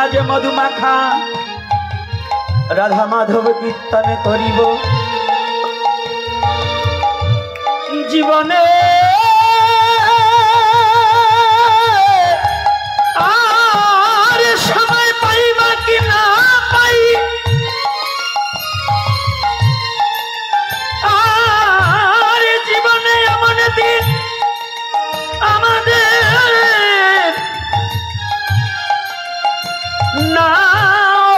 আজ মধুমাখা রাধা মাধব কীর্তন করিব জীবনে আর সময় পাইবা কি না পাই আর জীবনে এমন দিন আমাদের না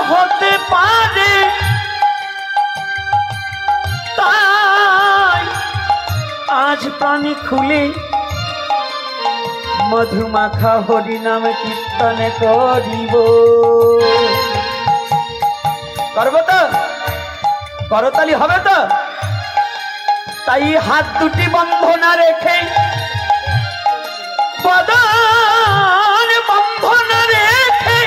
হতে পারে তাই আজ প্রাণী খুলে মধুমাখা হরি নাম কীর্তন করিব করব তো করতালি হবে তো তাই হাত দুটি বন্ধ না রেখে বদন বন্ধ না রেখে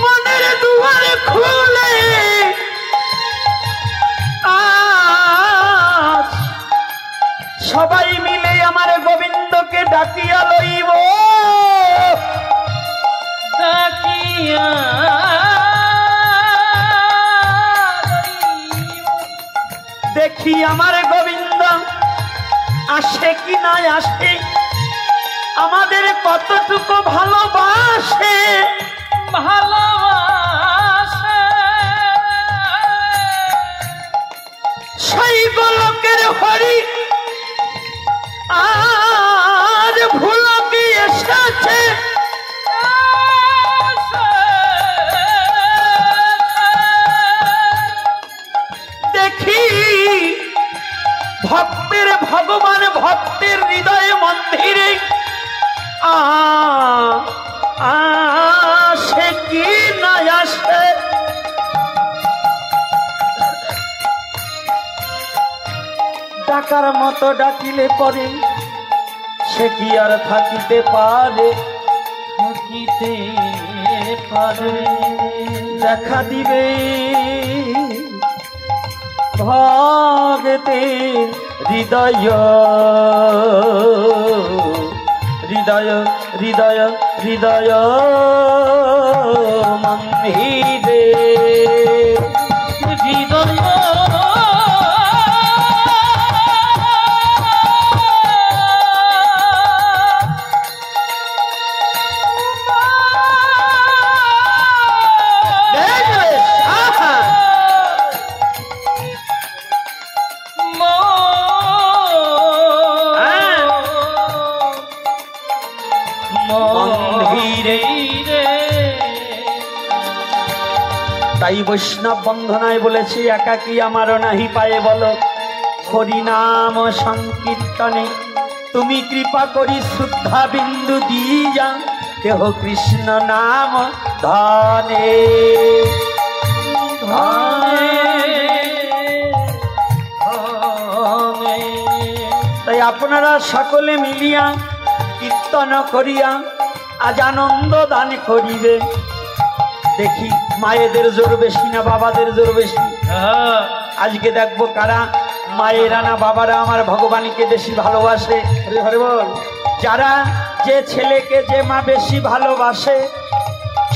মনের দুয়ার খুলে আজ সবাই মিলে আমার গোবিন্দকে ডাকিয়া লইব ডাকিয়া দেখি আমার গোবিন্দ আসে কি না আসে আমাদের কতটুকু ভালোবাসে ভালোবাসে সেই গোলকের হরি আজ ভুলকে এসেছে দেখি ভক্তের ভগবান ভক্তের হৃদয়ে মন্দিরে আসে কি না আসে ডাকার মতো ডাকিলে পরে সে কি আর থাকিতে পারে থাকিতে পারে দেখা দিবে ভগতে হৃদয় হৃদয় হৃদয় হৃদয় মন্দিরে হৃদয় তাই বৈষ্ণব বন্ধনায় বলেছে একাকী আমারও নাহি পায়ে বলো হরিনাম সংকীর্তনে তুমি কৃপা করি শুদ্ধা বিন্দু দিয়া কেহ কৃষ্ণ নাম ধনে তাই আপনারা সকলে মিলিয়া কীর্তন করিয়া আজ আনন্দ দান করিবে দেখি মায়েদের জোর বেশি না বাবাদের জোর বেশি আজকে দেখবো কারা মায়েরা না বাবারা আমার ভগবানকে বেশি ভালোবাসে যারা যে ছেলেকে যে মা বেশি ভালোবাসে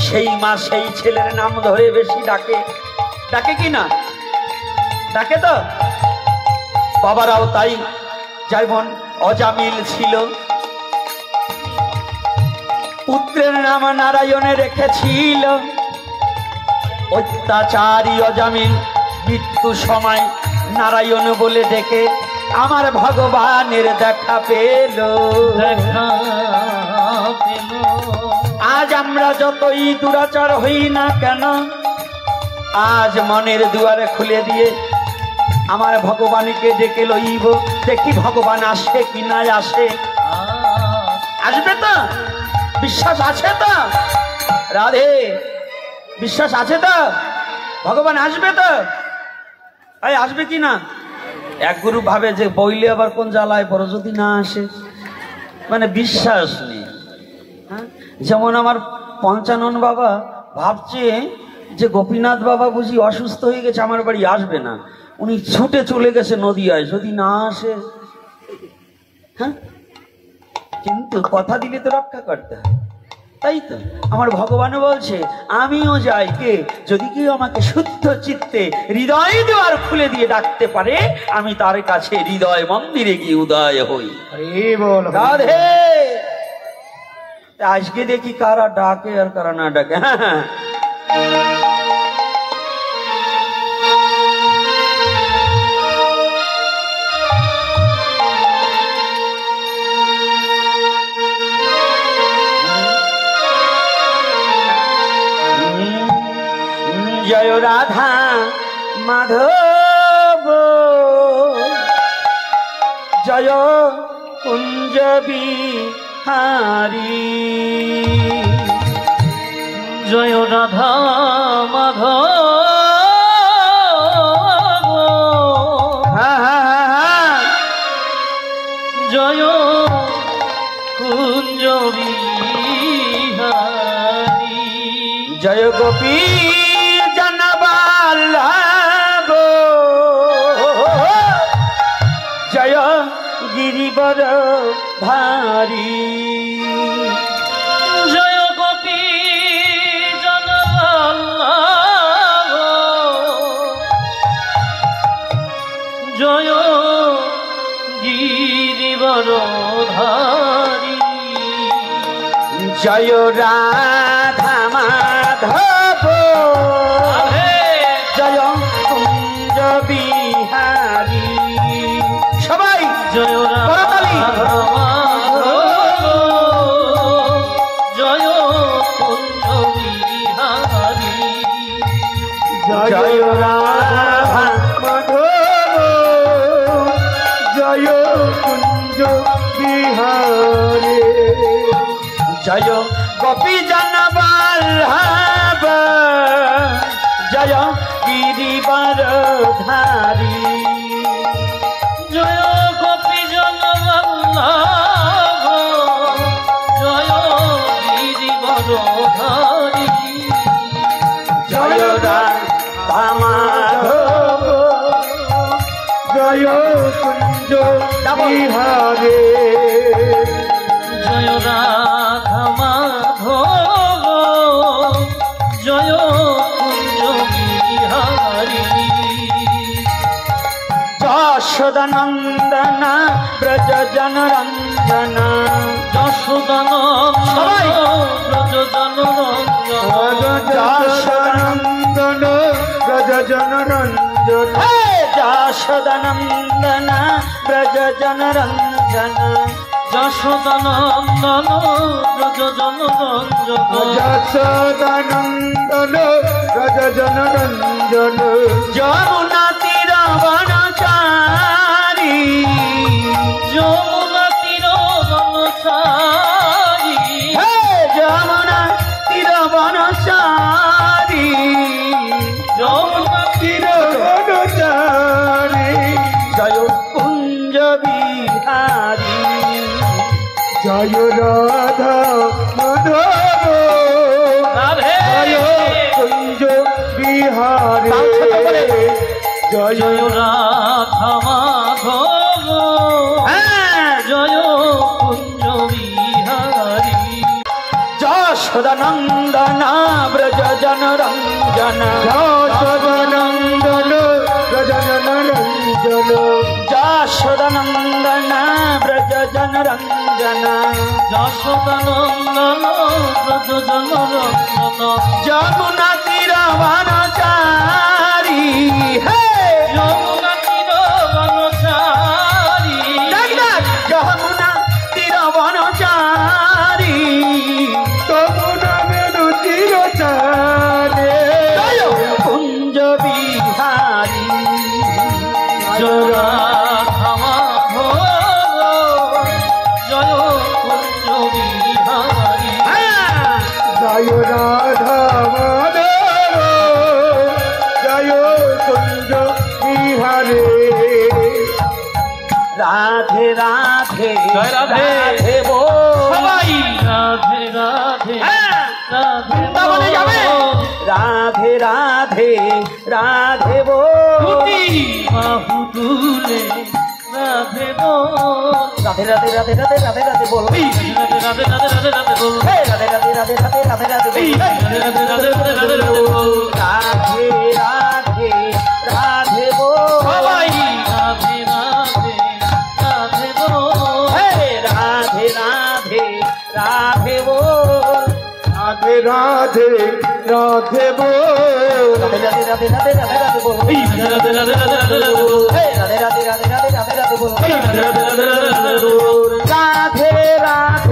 সেই মা সেই ছেলের নাম ধরে বেশি ডাকে ডাকে কি না ডাকে তো বাবারাও তাই যেমন অজামিল ছিল পুত্রের নাম নারায়ণে রেখেছিল অত্যাচারী অজামিল মৃত্যু সময় নারায়ণ বলে ডেকে আমার ভগবানের দেখা পেল আজ আমরা যতই দুরাচার হই না কেন আজ মনের দুয়ারে খুলে দিয়ে আমার ভগবানকে ডেকে লইব দেখি ভগবান আসে কি না আসে আসবে তো বিশ্বাস আছে তো রাধে বিশ্বাস আছে তো ভগবান আসবে তো এই আসবে কি না এক গুরু ভাবে যে বইলে আবার কোন জ্বালায় পড়ো যদি না আসে মানে বিশ্বাস নেই যেমন আমার পঞ্চানন বাবা ভাবছে যে গোপীনাথ বাবা বুঝি অসুস্থ হয়ে গেছে আমার বাড়ি আসবে না উনি ছুটে চলে গেছে নদিয়ায় যদি না আসে হ্যাঁ কিন্তু কথা দিলে তো রক্ষা করতে হয়, তাই তো আমার ভগবানও বলছে আমিও যাই, কে যদি কেউ আমাকে শুদ্ধ চিত্তে হৃদয় দ্বার খুলে দিয়ে ডাকতে পারে আমি তার কাছে হৃদয় মন্দিরে গিয়ে উদয় হই। রাধে আজকে দেখি কারা ডাকে আর কারা না ডাকে। হ্যাঁ জয় রাধা মাধব জয় কুঞ্জ বিহারী, জয় রাধা মাধব জয় কুঞ্জ বিহারী, জয় গোপী জনবল্লভ জয় গিরিবর ধারী, জয় গোপী জনবল্লভ জয় গিরিবর ধারী, জয় রাধা মাধব জয় কুঞ্জ বিহারী। সবাই জয় করতালি। জয় কুঞ্জ বিহারী, জয় রাধা মাধব জয় কুঞ্জ বিহারী, জয় গোপী জনবল্লভ জয় গিরিবর ধারী, জয় গোপী জনবল্লভ জয় গিরিবর ধারী, জয় রাধা মাধব জয় কুঞ্জ বিহারী, জয় রাধা মাধব জয় কুঞ্জ বিহারী, যশোদানন্দন ব্রজ জনরঞ্জন, যশোদানন্দন ব্রজ জনরঞ্জন, যশোদানন্দন ব্রজ জনরঞ্জন, যশোদানন্দন ব্রজ জনরঞ্জন, যশোদানন্দন ব্রজ জনরঞ্জন, যশোদানন্দন ব্রজ জনরঞ্জন, যমুনা তীর বনচারী, যমুনা তীর বনচারী, যমুনা তীর বনচারী, যমুনা তীর বনচারী, জয় কুঞ্জ বিহারী, জয় রাধা মাধব রাধে জয় কুঞ্জ বিহারী, জয় জয় রাধা মাধব জয় কুঞ্জ বিহারী, যশোদানন্দন ব্রজ জনরঞ্জন, যশোদানন্দন ব্রজ জনরঞ্জন, যশোদানন্দন ব্রজ জনরঞ্জন, যশোদানন্দন ব্রজ জনরঞ্জন, যমুনা তীর বনচারী, যমুনা তীর বনচারী, যমুনা তীর বনচারী, যমুনা তীর চারে, কুঞ্জ বিহারী, জয় রাধা মাধব জয় কুঞ্জ বিহারী, জয় রাধা মাধব জয় কুঞ্জ বিহারী, রাধে রাধে জয় রাধে। রাধে বল, সবাই রাধে রাধে রাধে বৃন্দাবনে যাবে, রাধে রাধে রাধে বল, বাহু তুলে রাধে বল, রাধে রাধে রাধে রাধে রাধে রাধে বলো রাধে রাধে রাধে রাধে রাধে বল হে রাধে রাধে রাধে রাধে রাধে রাধে বলো রাধে রাধে রাধে রাধে রাধে রাধে বল রাধে রাধে রাধে বল সবাই রাধে রাধে রাধে বল হে রাধে রাধে রাধে বল রাধে রাধে রাধে বল রাধে রাধে রাধে রাধে রাধে রাধে বল রাধে রাধে রাধে রাধে রাধে বল হে রাধে রাধে রাধে রাধে রাধে রাধে বল রাধে রাধে রাধে রাধে রাধে বল রাধে রাধে